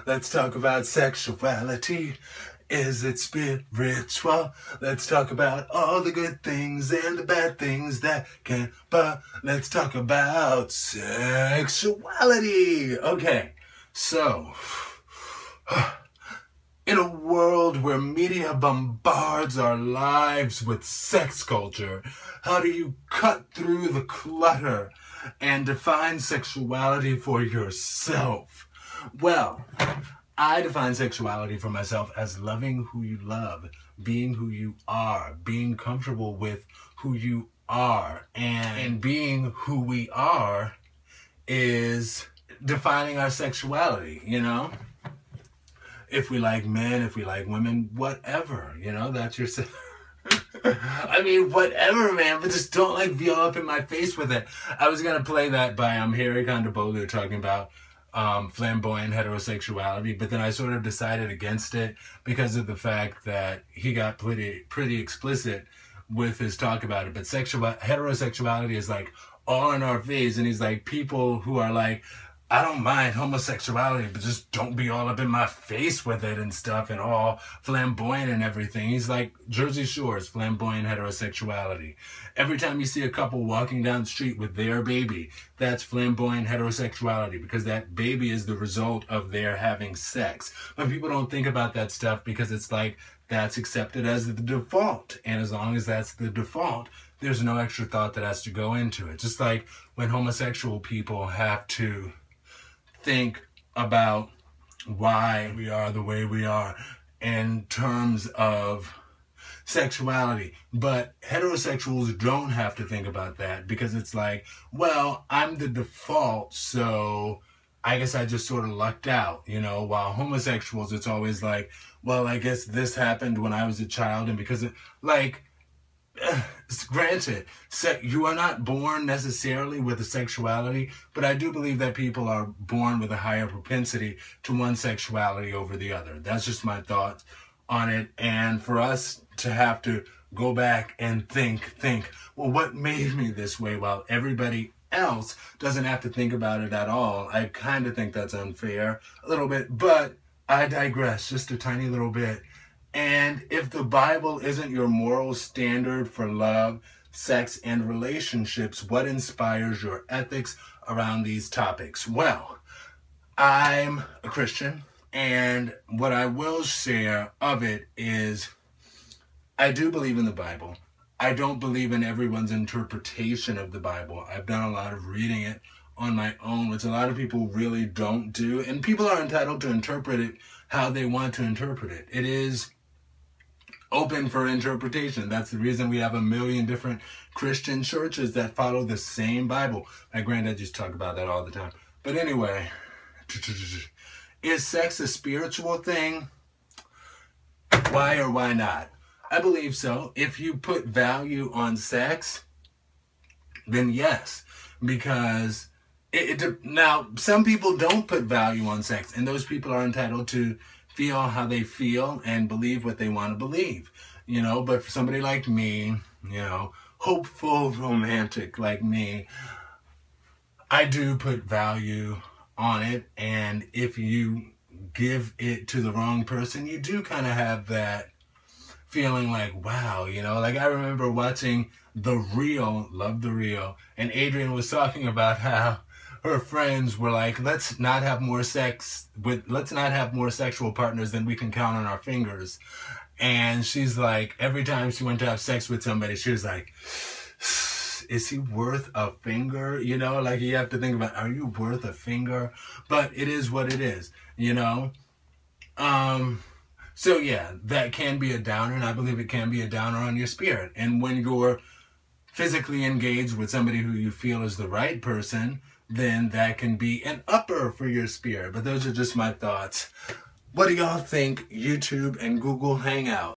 Let's talk about sexuality. Is it spiritual? Let's talk about all the good things and the bad things that can, but let's talk about sexuality. Okay, so in a world where media bombards our lives with sex culture, how do you cut through the clutter and define sexuality for yourself? Well, I define sexuality for myself as loving who you love, being who you are, being comfortable with who you are, and being who we are is defining our sexuality, you know? If we like men, if we like women, whatever, you know, that's your... I mean, whatever, man, but just don't, like, be all up in my face with it. I was going to play that by Harry Kondabolu talking about flamboyant heterosexuality, but then I sort of decided against it because of the fact that he got pretty explicit with his talk about it. But heterosexuality is, like, all in our face, and he's like, people who are like, I don't mind homosexuality, but just don't be all up in my face with it and stuff and all flamboyant and everything. He's like Jersey Shore's flamboyant heterosexuality. Every time you see a couple walking down the street with their baby, that's flamboyant heterosexuality because that baby is the result of their having sex. But people don't think about that stuff because it's like that's accepted as the default. And as long as that's the default, there's no extra thought that has to go into it. Just like when homosexual people have to think about why we are the way we are in terms of sexuality. But heterosexuals don't have to think about that because it's like, well, I'm the default, so I guess I just sort of lucked out, you know, while homosexuals, it's always like, well, I guess this happened when I was a child, and because it, like, granted, you are not born necessarily with a sexuality, but I do believe that people are born with a higher propensity to one sexuality over the other. That's just my thoughts on it. And for us to have to go back and think, well, what made me this way while everybody else doesn't have to think about it at all? I kind of think that's unfair a little bit, but I digress just a tiny little bit. And if the Bible isn't your moral standard for love, sex, and relationships, what inspires your ethics around these topics? Well, I'm a Christian, and what I will share of it is I do believe in the Bible. I don't believe in everyone's interpretation of the Bible. I've done a lot of reading it on my own, which a lot of people really don't do, and people are entitled to interpret it how they want to interpret it. It is open for interpretation. That's the reason we have a million different Christian churches that follow the same Bible. My granddad used to talk about that all the time. But anyway, is sex a spiritual thing? Why or why not? I believe so. If you put value on sex, then yes, because now some people don't put value on sex, and those people are entitled to feel how they feel and believe what they want to believe, you know. But for somebody like me, you know, hopeful romantic like me, I do put value on it. And if you give it to the wrong person, you do kind of have that feeling like, wow, you know. Like I remember watching The Real, love The Real, and Adrian was talking about how her friends were like, let's not have more sexual partners than we can count on our fingers. And she's like, every time she went to have sex with somebody, she was like, is he worth a finger? You know, like you have to think about, are you worth a finger? But it is what it is, you know? So yeah, that can be a downer, and I believe it can be a downer on your spirit. And when you're physically engaged with somebody who you feel is the right person, then that can be an upper for your spirit. But those are just my thoughts. What do y'all think? YouTube and Google Hangout.